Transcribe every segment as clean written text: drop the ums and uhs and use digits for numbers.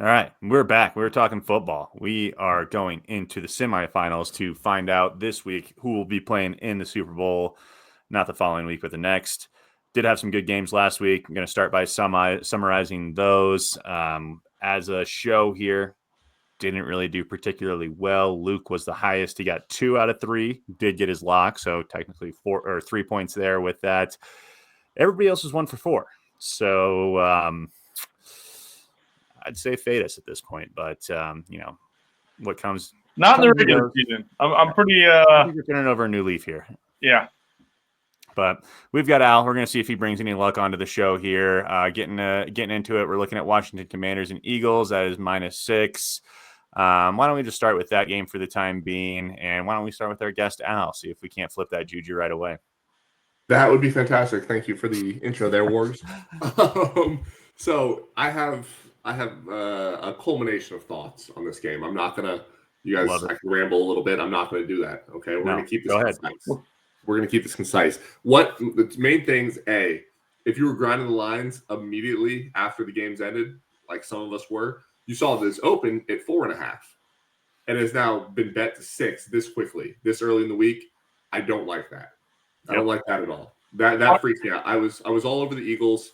All right, we're back. We're talking football. We are going into the semifinals to find out this week who will be playing in the Super Bowl, not the following week, but the next. Did have some good games last week. I'm going to start by summarizing those. As a show here, didn't really do particularly well. Luke was the highest. He got 2 out of 3. Did get his lock, so technically 4 or 3 points there with that. Everybody else was 1 for 4. So I'd say fade us at this point, but what comes not in the regular season. I'm pretty. I think we're turning over a new leaf here. Yeah. But we've got Al. We're going to see if he brings any luck onto the show here. Getting into it, we're looking at Washington Commanders and Eagles. That is -6. Why don't we just start with that game for the time being? And why don't we start with our guest, Al, see if we can't flip that juju right away. That would be fantastic. Thank you for the intro there, Wargs. So I have a culmination of thoughts on this game. I'm not going to, you guys, I can ramble a little bit. I'm not going to do that. Okay. We're going to keep this concise. We're going to keep this concise. What the main things, if you were grinding the lines immediately after the games ended, like some of us were, you saw this open at 4.5 and has now been bet to 6 this quickly, this early in the week. I don't like that. I don't like that at all. That freaks me out. I was all over the Eagles.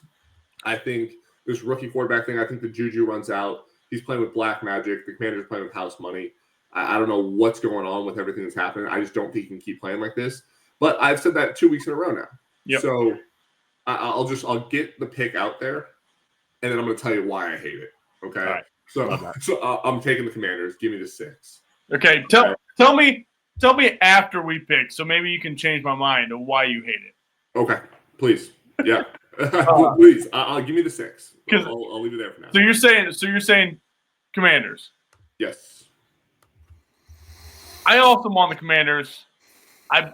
I think this rookie quarterback thing, I think the juju runs out. He's playing with black magic. The Commanders are playing with house money. I don't know what's going on with everything that's happening. I just don't think he can keep playing like this. But I've said that 2 weeks in a row now. Yep. So I'll get the pick out there, and then I'm going to tell you why I hate it. Okay. Right. So I'm taking the Commanders. Give me the 6. Okay. Tell me after we pick, so maybe you can change my mind of why you hate it. Okay. Please. Yeah. Please. I'll give me the 6. I'll leave it there for now. So you're saying Commanders? Yes. I also am on the Commanders. I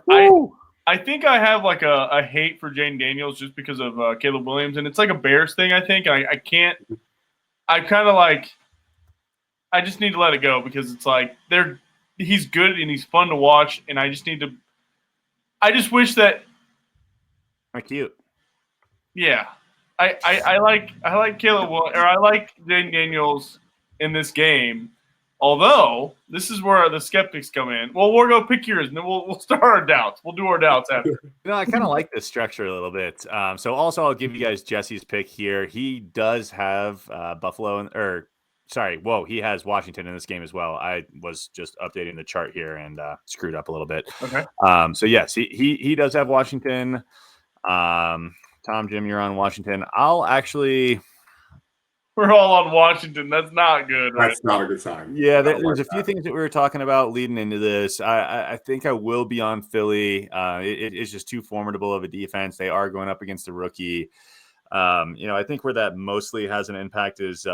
think I have like a hate for Jaden Daniels just because of Caleb Williams, and it's like a Bears thing. I think I can't. I kind of like. I just need to let it go because it's like he's good and he's fun to watch, and I just need to. I just wish that. How cute. Yeah, I like Caleb or I like Jaden Daniels in this game. Although this is where the skeptics come in. Well, we'll go pick yours, and then we'll start our doubts. We'll do our doubts after. I kind of like this structure a little bit. So also, I'll give you guys Jesse's pick here. He does have Buffalo, he has Washington in this game as well. I was just updating the chart here and screwed up a little bit. Okay. So yes, he does have Washington. Tom, Jim, you're on Washington. We're all on Washington. That's not good. Right? That's not a good sign. Yeah, there's a few things that we were talking about leading into this. I think I will be on Philly. It is just too formidable of a defense. They are going up against a rookie. I think where that mostly has an impact is,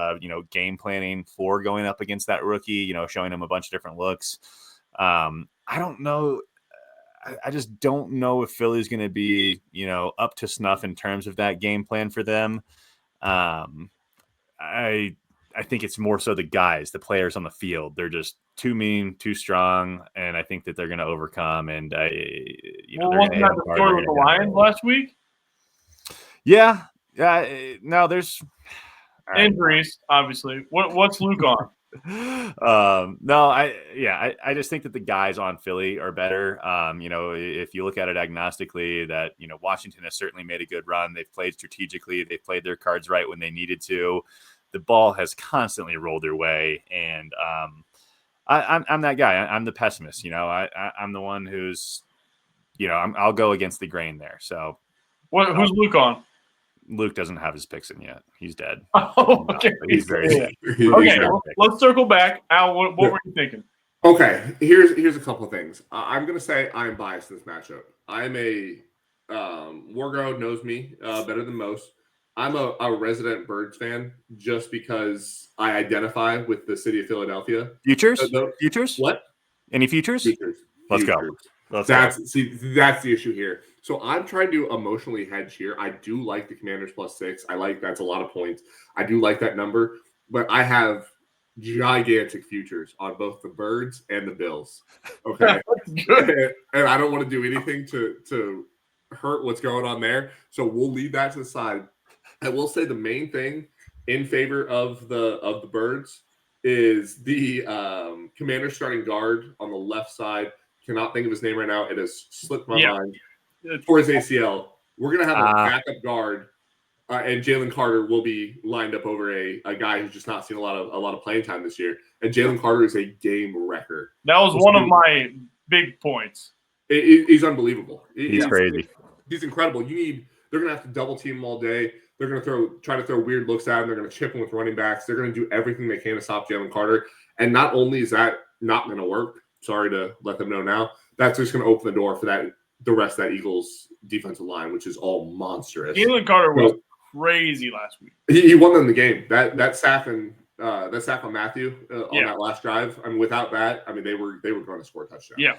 game planning for going up against that rookie, showing him a bunch of different looks. I don't know. I just don't know if Philly's going to be, up to snuff in terms of that game plan for them. I think it's more so the players on the field. They're just too mean, too strong, and I think that they're going to overcome. And wasn't that the story with the Lions last week? Yeah. No, there's injuries, obviously. What's Luke on? I just think that the guys on Philly are better. If you look at it agnostically, that Washington has certainly made a good run. They've played strategically. They've played their cards right when they needed to. The ball has constantly rolled their way, and I'm that guy. I'm the pessimist. I'm the one who's, I'll go against the grain there. So, who's Luke on? Luke doesn't have his picks in yet. He's dead. Oh, okay. He's very dead. Okay, let's circle back. Al, what were you thinking? Okay, here's a couple of things. I'm going to say I'm biased in this matchup. I'm a Wargo knows me better than most. I'm a resident Birds fan just because I identify with the city of Philadelphia. Futures? Futures? What? Any futures? Futures. Let's go. That's the issue here. So I'm trying to emotionally hedge here. I do like the Commanders +6. I like that's a lot of points. I do like that number, but I have gigantic futures on both the Birds and the Bills. Okay. and I don't want to do anything to hurt what's going on there. So we'll leave that to the side. I will say the main thing in favor of the Birds is the Commander starting guard on the left side. Cannot think of his name right now. It has slipped my mind. For his ACL, we're gonna have a backup guard, and Jalen Carter will be lined up over a guy who's just not seen a lot of playing time this year. And Jalen Carter is a game wrecker. That was one of my big points. He's unbelievable. He's crazy. He's incredible. They're gonna have to double team him all day. They're gonna try to throw weird looks at him. They're gonna chip him with running backs. They're gonna do everything they can to stop Jalen Carter. And not only is that not gonna work, sorry to let them know now, that's just gonna open the door for the rest of that Eagles defensive line, which is all monstrous. Jalen Carter was crazy last week. He won them the game. That sack on Matthew on that last drive. I mean, without that, I mean they were going to score a touchdown. Yeah,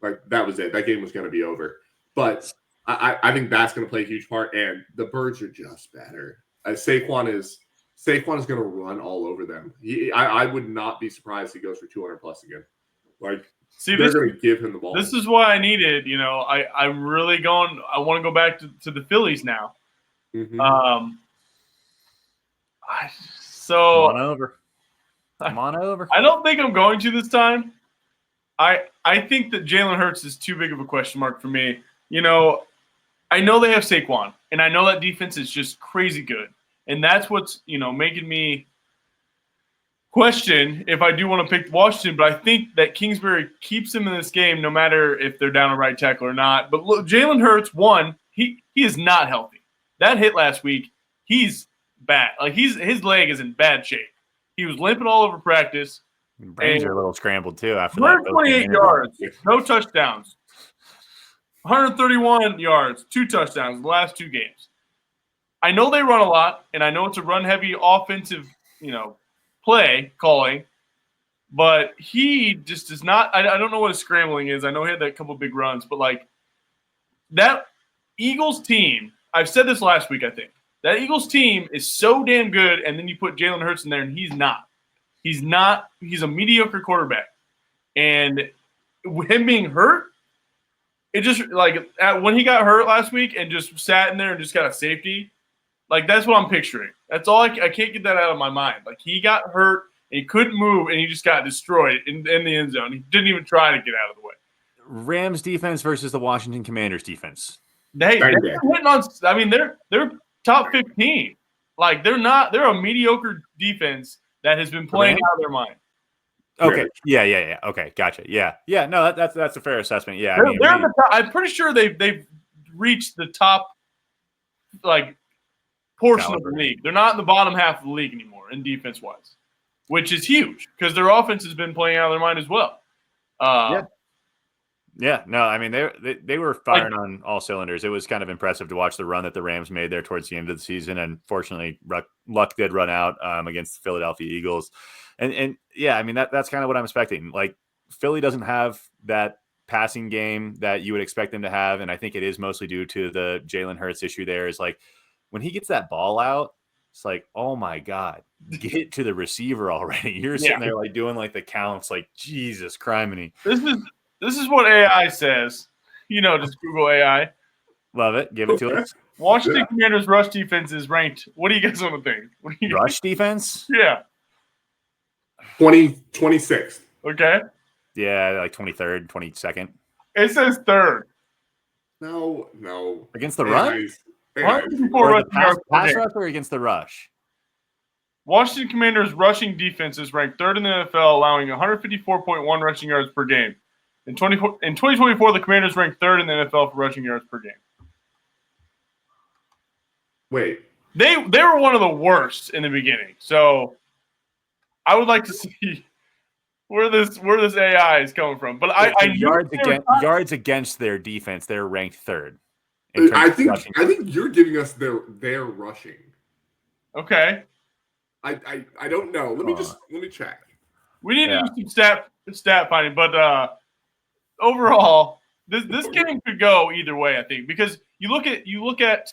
like that was it. That game was going to be over. But I think that's going to play a huge part. And the Birds are just better. Saquon is going to run all over them. I would not be surprised if he goes for 200 plus again. Like. See, they're going to give him the ball. This is what I needed. I'm really going. I want to go back to the Phillies now. Mm-hmm. Come on over. I don't think I'm going to this time. I think that Jalen Hurts is too big of a question mark for me. I know they have Saquon, and I know that defense is just crazy good, and that's what's making me question if I do want to pick Washington, but I think that Kingsbury keeps them in this game no matter if they're down a right tackle or not. But look, Jalen Hurts, he is not healthy. That hit last week, he's bad. Like his leg is in bad shape. He was limping all over practice. Brains are a little scrambled too after 128 yards, no touchdowns. 131 yards, 2 touchdowns in the last 2 games. I know they run a lot, and I know it's a run-heavy offensive, play calling, but he just does not. I don't know what his scrambling is. I know he had that couple big runs, but like that Eagles team, I've said this last week, I think that Eagles team is so damn good, and then you put Jalen Hurts in there, and he's not. He's a mediocre quarterback, and him being hurt, it just when he got hurt last week and just sat in there and just got a safety. Like, that's what I'm picturing. That's all I can't get that out of my mind. Like, he got hurt, and he couldn't move, and he just got destroyed in the end zone. He didn't even try to get out of the way. Rams defense versus the Washington Commanders defense. They're hitting on. I mean, they're top 15. Like, they're a mediocre defense that has been playing out of their mind. Okay. Yeah. Okay, gotcha. Yeah. No, that's a fair assessment. Yeah, they're in the top, I'm pretty sure they've reached the top portion of the league. They're not in the bottom half of the league anymore in defense wise, which is huge because their offense has been playing out of their mind as well. Yeah. No, I mean they were firing on all cylinders. It was kind of impressive to watch the run that the Rams made there towards the end of the season, and fortunately, luck did run out against the Philadelphia Eagles. And yeah, I mean that's kind of what I'm expecting. Like, Philly doesn't have that passing game that you would expect them to have, and I think it is mostly due to the Jalen Hurts issue. There is like, when he gets that ball out, it's like, oh my God, get to the receiver already. You're sitting there like doing like the counts, like Jesus criminy. This is what AI says. Just Google AI. Love it. Give it to us. Washington Commanders rush defense is ranked. What do you guys want to think? Rush defense? Yeah. 26th. Okay. Yeah, like 23rd, 22nd. It says 3rd. No. Against the run? Or pass rush or against the rush? Washington Commanders rushing defense is ranked 3rd in the NFL, allowing 154.1 rushing yards per game. In 2024, the Commanders ranked 3rd in the NFL for rushing yards per game. Wait. They were one of the worst in the beginning. So I would like to see where this AI is coming from. But yards against their defense, they're ranked 3rd. I think you're giving us their rushing. Okay. I don't know. Let me check. We need to do some stat finding, but overall, this game could go either way, I think, because you look at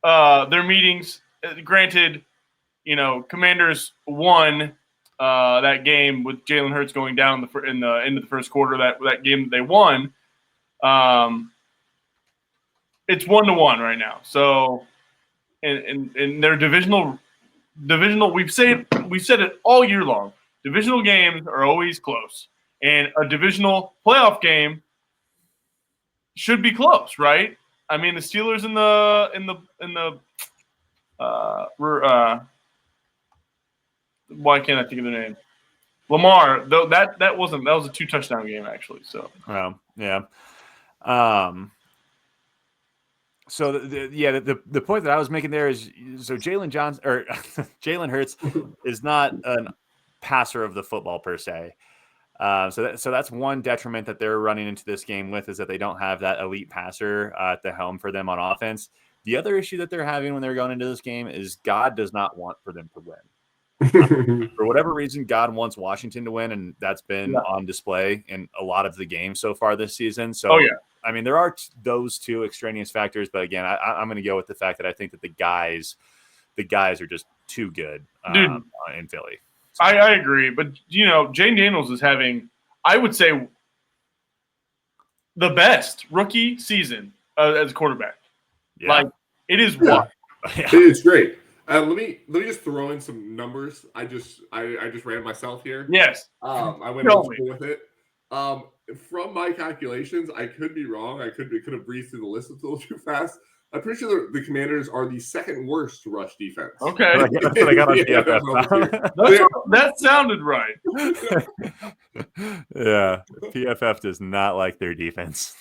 their meetings. Granted, Commanders won that game with Jalen Hurts going down in the end of the first quarter. That game that they won. It's 1-1 right now. So, in their divisional divisional. We've said it all year long. Divisional games are always close, and a divisional playoff game should be close, right? I mean, the Steelers why can't I think of the name? Lamar, though that was a 2-touchdown game actually. So yeah. So the point that I was making there is Jalen Hurts is not a passer of the football per se. So that's one detriment that they're running into this game with, is that they don't have that elite passer at the helm for them on offense. The other issue that they're having when they're going into this game is God does not want for them to win. For whatever reason, God wants Washington to win, and that's been on display in a lot of the games so far this season. So, I mean, there are those two extraneous factors, but again, I'm going to go with the fact that I think that the guys are just too good in Philly. So. I agree, but Jane Daniels is having, I would say, the best rookie season as a quarterback. Yeah. Like, it is what it's great. Let me just throw in some numbers. I just ran myself here. Yes. I went old school with it. From my calculations, I could be wrong. I could have breezed through the list a little too fast. I'm pretty sure the Commanders are the second worst rush defense. Okay. That's what I got on PFF. That sounded right. Yeah. PFF does not like their defense.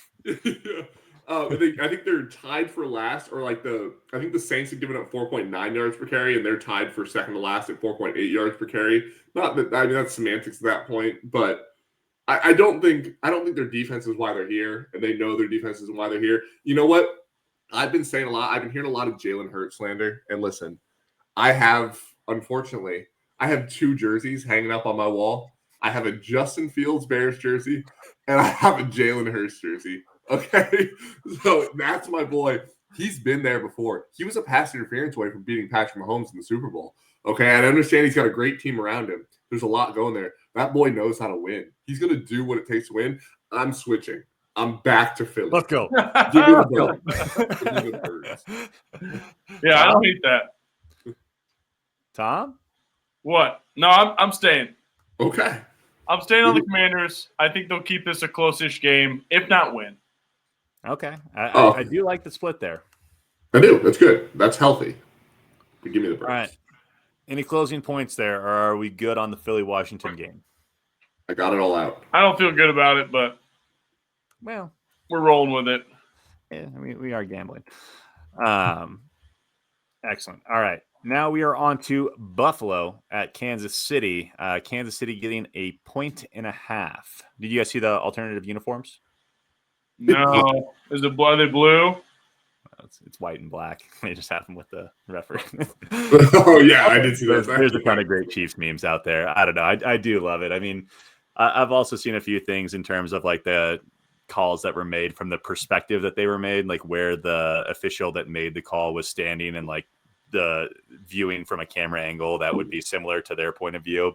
I think they're tied for last, or I think the Saints have given up 4.9 yards per carry, and they're tied for second to last at 4.8 yards per carry. Not that that's semantics at that point, but I don't think their defense is why they're here, and they know their defense is why they're here. You know what? I've been saying a lot. I've been hearing a lot of Jalen Hurts slander, and listen, unfortunately, I have two jerseys hanging up on my wall. I have a Justin Fields Bears jersey, and I have a Jalen Hurts jersey. Okay, so that's my boy. He's been there before. He was a pass interference away from beating Patrick Mahomes in the Super Bowl. Okay, I understand he's got a great team around him. There's a lot going there. That boy knows how to win. He's going to do what it takes to win. I'm switching. I'm back to Philly. Let's go. Give me the Birds. Yeah, I don't hate that. Tom? What? No, I'm staying. Okay. I'm staying on the Commanders. I think they'll keep this a close-ish game, if not win. Okay. I do like the split there. I do. That's good. That's healthy. But give me the Birds. All right. Any closing points there, or are we good on the Philly-Washington game? I got it all out. I don't feel good about it, but well, we're rolling with it. Yeah, I mean, we are gambling. Excellent. All right. Now we are on to Buffalo at Kansas City. Kansas City getting 1.5 points. Did you guys see the alternative uniforms? No. Are they blue? It's white and black. They just have them with the referee. Oh, yeah, I did see that. There's a ton of great Chiefs memes out there. I don't know. I do love it. I mean, I've also seen a few things in terms of like the calls that were made from the perspective that they were made, like where the official that made the call was standing and like the viewing from a camera angle that would be similar to their point of view.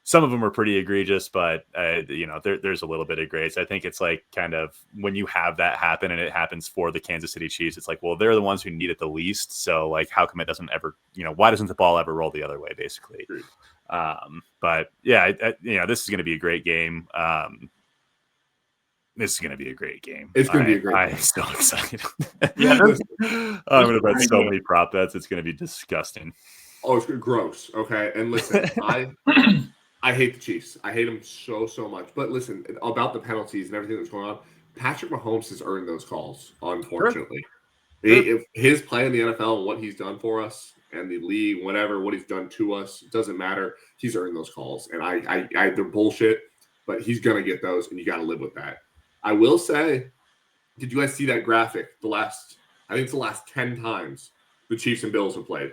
Some of them are pretty egregious, but there's a little bit of grace. I think it's like kind of when you have that happen and it happens for the Kansas City Chiefs, it's like, well, they're the ones who need it the least. So like, how come it doesn't ever, why doesn't the ball ever roll the other way, basically? But yeah, this is going to be a great game. This is going to be a great game. It's going to be a great game. I'm so excited. Yeah, I'm going to bet so many prop bets. It's going to be disgusting. Oh, it's gross. Okay. And listen, I hate the Chiefs. I hate them so much. But listen, about the penalties and everything that's going on, Patrick Mahomes has earned those calls, unfortunately. Sure. If his play in the NFL and what he's done for us and the league, what he's done to us, it doesn't matter. He's earned those calls. And they're bullshit, but he's going to get those, and you got to live with that. I will say, did you guys see that graphic? I think it's the last 10 times the Chiefs and Bills have played.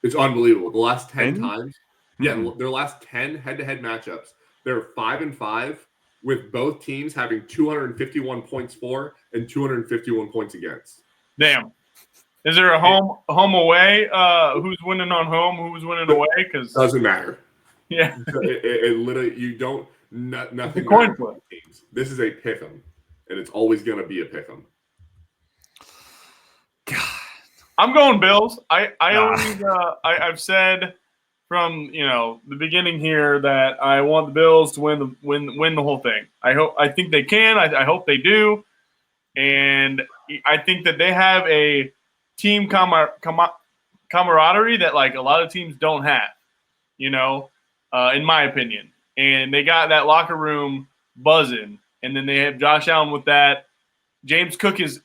It's unbelievable. The last 10 times. Yeah, their last 10 head-to-head matchups, they're 5-5 with both teams having 251 points for and 251 points against. Damn. Is there a home away? Who's winning on home? Who's winning away? Because doesn't matter. Yeah, it literally you don't nothing. Coin flip. Teams. This is a pick'em, and it's always going to be a pick'em. God, I'm going Bills. I've said from the beginning here that I want the Bills to win the whole thing. I think they can. I hope they do, and I think that they have a team camaraderie that like a lot of teams don't have. In my opinion, and they got that locker room buzzing, and then they have Josh Allen with that. James Cook is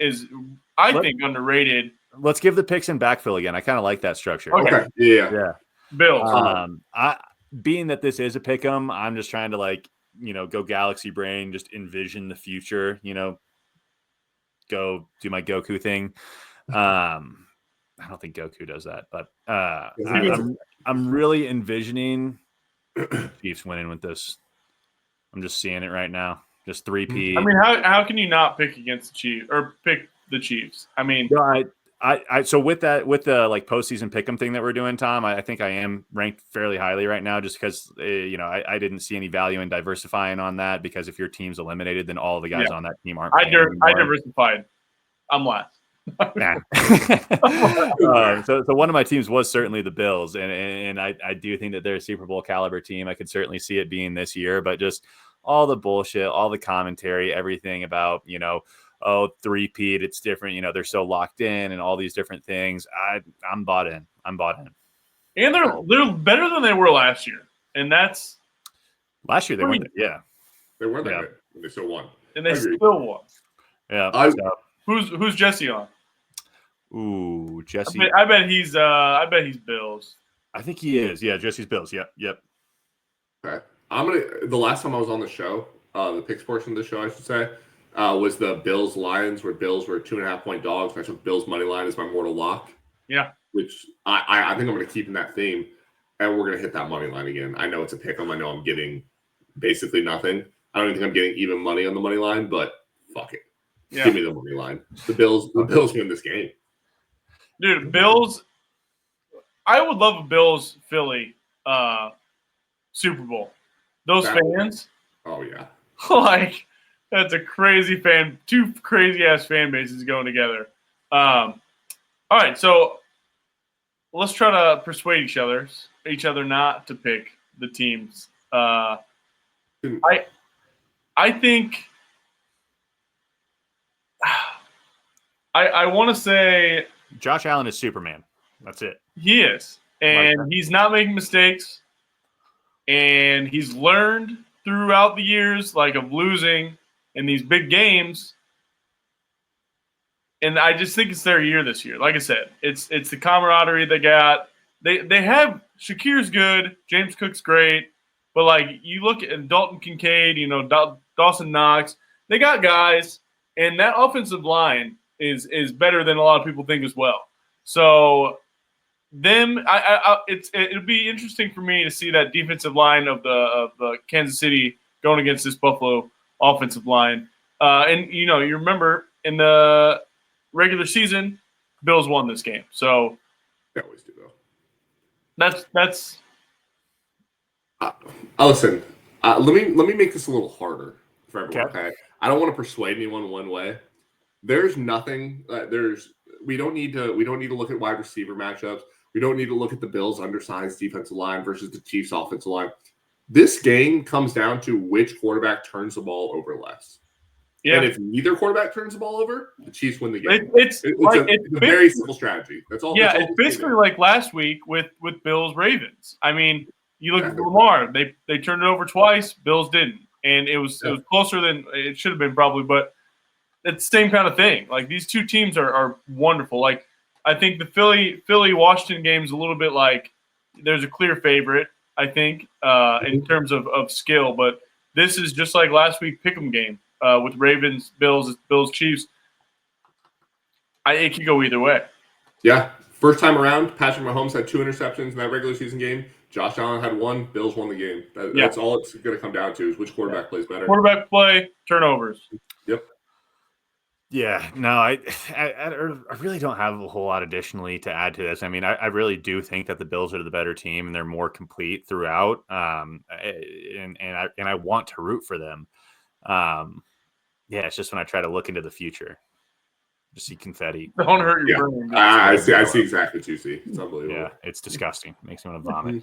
I think underrated. Let's give the picks in backfill again. I kind of like that structure. Okay. Yeah. Bills. Being that this is a pick 'em, I'm just trying to go galaxy brain, just envision the future, go do my Goku thing. I don't think Goku does that, but I'm really envisioning Chiefs winning with this. I'm just seeing it right now. Just 3-peat. I mean, how can you not pick against the Chiefs or pick the Chiefs? I mean, so with the postseason pick'em thing that we're doing, Tom, I think I am ranked fairly highly right now, just because I didn't see any value in diversifying on that, because if your team's eliminated, then all the guys on that team aren't. I diversified. I'm last. So one of my teams was certainly the Bills, and I do think that they're a Super Bowl caliber team. I could certainly see it being this year, but just all the bullshit, all the commentary, everything about 3-peat, it's different. They're so locked in, and all these different things. I'm bought in. And they're better than they were last year, and that's last year they weren't. Yeah, they weren't that good. They still won, and they still won. Yeah. Who's Jesse on? Ooh, Jesse. I bet he's Bills. I think he is. Yeah, Jesse's Bills. Yep. Okay. The last time I was on the show, the picks portion of the show, I should say, was the Bills Lions, where Bills were 2.5-point dogs. I took Bills money line as my mortal lock. Yeah. Which I think I'm going to keep in that theme, and we're going to hit that money line again. I know it's a pick 'em. I know I'm getting basically nothing. I don't even think I'm getting even money on the money line, but fuck it. Yeah. Give me the money line. The Bills win this game. Dude, Bills. I would love a Bills Philly Super Bowl. Those fans. Oh yeah. Like, that's a crazy fan. Two crazy ass fan bases going together. All right, so let's try to persuade each other not to pick the teams. I think. I want to say Josh Allen is Superman. That's it. He is. And he's not making mistakes. And he's learned throughout the years, of losing in these big games. And I just think it's their year this year. Like I said, it's the camaraderie they got. They have Shakir's good, James Cook's great, but you look at Dalton Kincaid, Dawson Knox, they got guys, and that offensive line is better than a lot of people think as well. So it'll be interesting for me to see that defensive line of the Kansas City going against this Buffalo offensive line. And you remember in the regular season, Bills won this game. So they always do though. That's. Listen, let me make this a little harder for everyone. Okay. I don't want to persuade anyone one way. There's nothing. We don't need to look at wide receiver matchups. We don't need to look at the Bills' undersized defensive line versus the Chiefs' offensive line. This game comes down to which quarterback turns the ball over less. Yeah. And if neither quarterback turns the ball over, the Chiefs win the game. It's a very simple strategy. That's all. Yeah, that's all it's basically like last week with Bills Ravens. I mean, you look at Lamar; they turned it over twice. Bills didn't, and it was closer than it should have been probably. But it's the same kind of thing. These two teams are wonderful. I think the Philly Washington game is a little bit there's a clear favorite. I think in terms of skill, but this is just like last week pick'em game with Ravens Bills Chiefs. It could go either way. Yeah, first time around, Patrick Mahomes had 2 interceptions in that regular season game. Josh Allen had 1. Bills won the game. That's all it's going to come down to is which quarterback plays better. Quarterback play, turnovers. Yep. Yeah, no, I really don't have a whole lot additionally to add to this. I mean, I really do think that the Bills are the better team and they're more complete throughout. And I want to root for them. Yeah, it's just when I try to look into the future. Just see confetti. Don't hurt your brain. I see exactly what you see. It's unbelievable. Yeah, it's disgusting. It makes me want to vomit.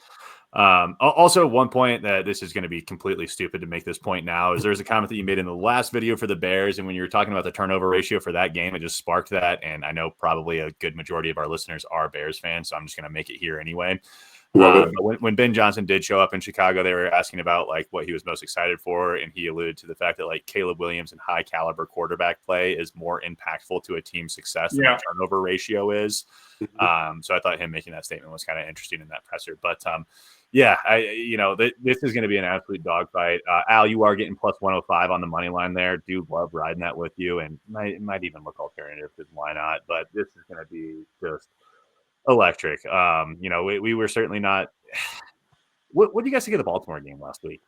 Also, one point that this is going to be completely stupid to make this point now is there's a comment that you made in the last video for the Bears, and when you were talking about the turnover ratio for that game, it just sparked that. And I know probably a good majority of our listeners are Bears fans, so I'm just going to make it here anyway. But when Ben Johnson did show up in Chicago, they were asking about like what he was most excited for, and he alluded to the fact that like Caleb Williams and high caliber quarterback play is more impactful to a team's success than the turnover ratio is. So I thought him making that statement was kind of interesting in that presser. But this is going to be an absolute dogfight. Al, you are getting plus 105 on the money line there. Do love riding that with you, and might even look alternative because why not? But this is going to be just electric. We were certainly not. What do you guys think of the Baltimore game last week?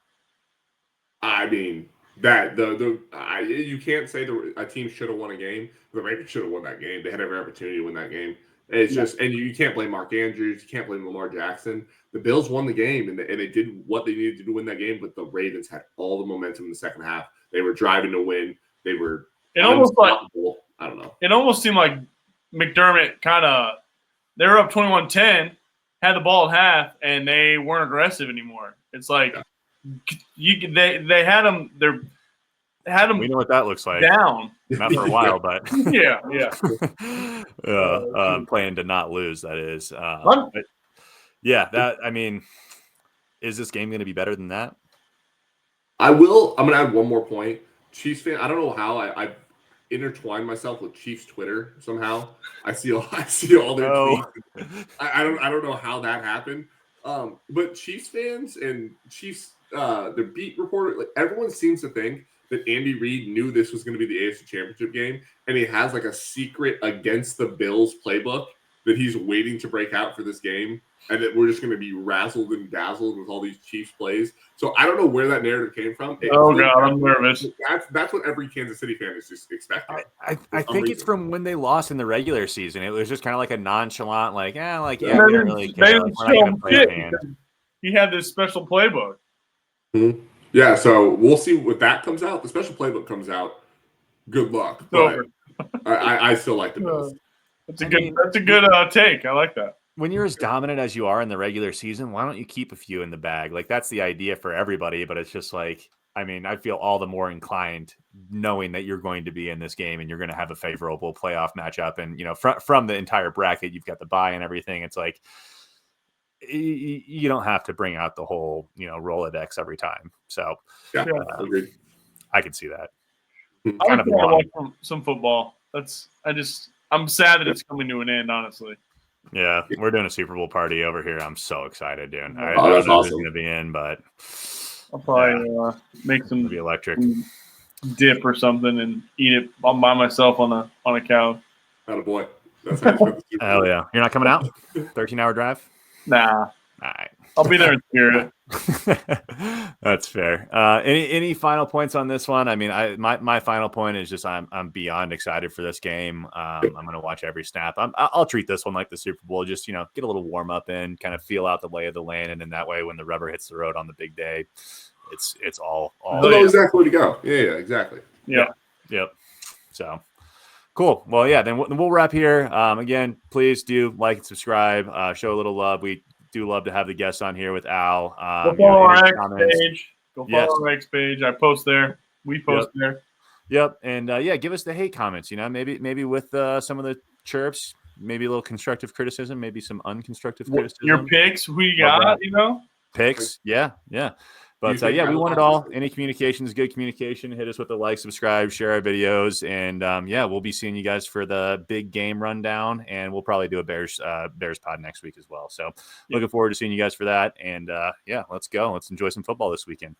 I mean, that you can't say a team should have won a game. The Ravens should have won that game. They had every opportunity to win that game. It's just, and you can't blame Mark Andrews. You can't blame Lamar Jackson. The Bills won the game, and they did what they needed to do to win that game. But the Ravens had all the momentum in the second half. They were driving to win. They were. It almost like I don't know. It almost seemed like McDermott kind of. They were up 21-10, had the ball at half, and they weren't aggressive anymore. It's like they had them. We know what that looks like. Down. Not for a while, but yeah. Playing to not lose. That is. Is this game going to be better than that? I'm going to add one more point. Chiefs fan. I don't know how I intertwine myself with Chiefs Twitter somehow. I see all their tweets. I don't know how that happened. But Chiefs fans and Chiefs the beat reporter, like everyone seems to think that Andy Reid knew this was going to be the AFC Championship game, and he has like a secret against the Bills playbook that he's waiting to break out for this game, and that we're just going to be razzled and dazzled with all these Chiefs plays. So I don't know where that narrative came from. I'm nervous. That's what every Kansas City fan is just expecting. I think it's from when they lost in the regular season. It was just kind of like a nonchalant, we don't really care. He had this special playbook. Mm-hmm. Yeah, so we'll see what that comes out. The special playbook comes out. Good luck. But I still like the Bills. That's a good take. I like that. When you're as dominant as you are in the regular season, why don't you keep a few in the bag? Like that's the idea for everybody, but it's just like, I feel all the more inclined knowing that you're going to be in this game and you're going to have a favorable playoff matchup. And, from the entire bracket, you've got the bye and everything. It's like, you don't have to bring out the whole, Rolodex every time. So agreed. I can see that. I would watch some football. I'm sad that it's coming to an end, honestly. Yeah, we're doing a Super Bowl party over here. I'm so excited, dude. I don't know who's going to be in, but I'll probably make some be electric dip or something and eat it all by myself on a couch. Attaboy. Hell yeah! You're not coming out? 13-hour drive? Nah. All right. I'll be there in spirit. That's fair. Any final points on this one? My final point is just I'm beyond excited for this game. I'm going to watch every snap. I'll treat this one like the Super Bowl. Just get a little warm up in, kind of feel out the lay of the land, and then that way when the rubber hits the road on the big day, it's all. Know exactly where to go. Yeah, exactly. Yeah. Yep. So. Cool. Well, yeah, then we'll wrap here. Again, please do like and subscribe. Show a little love. We do love to have the guests on here with Al. Go follow our X page. Go follow our X page. I post there. We post there. Yep. And give us the hate comments. Maybe with some of the chirps, maybe a little constructive criticism, maybe some unconstructive criticism. Your picks, we got, Picks. Yeah. But we want it all. Any communication is good communication. Hit us with a like, subscribe, share our videos, and we'll be seeing you guys for the big game rundown, and we'll probably do a Bears pod next week as well. So looking forward to seeing you guys for that, and let's go. Let's enjoy some football this weekend.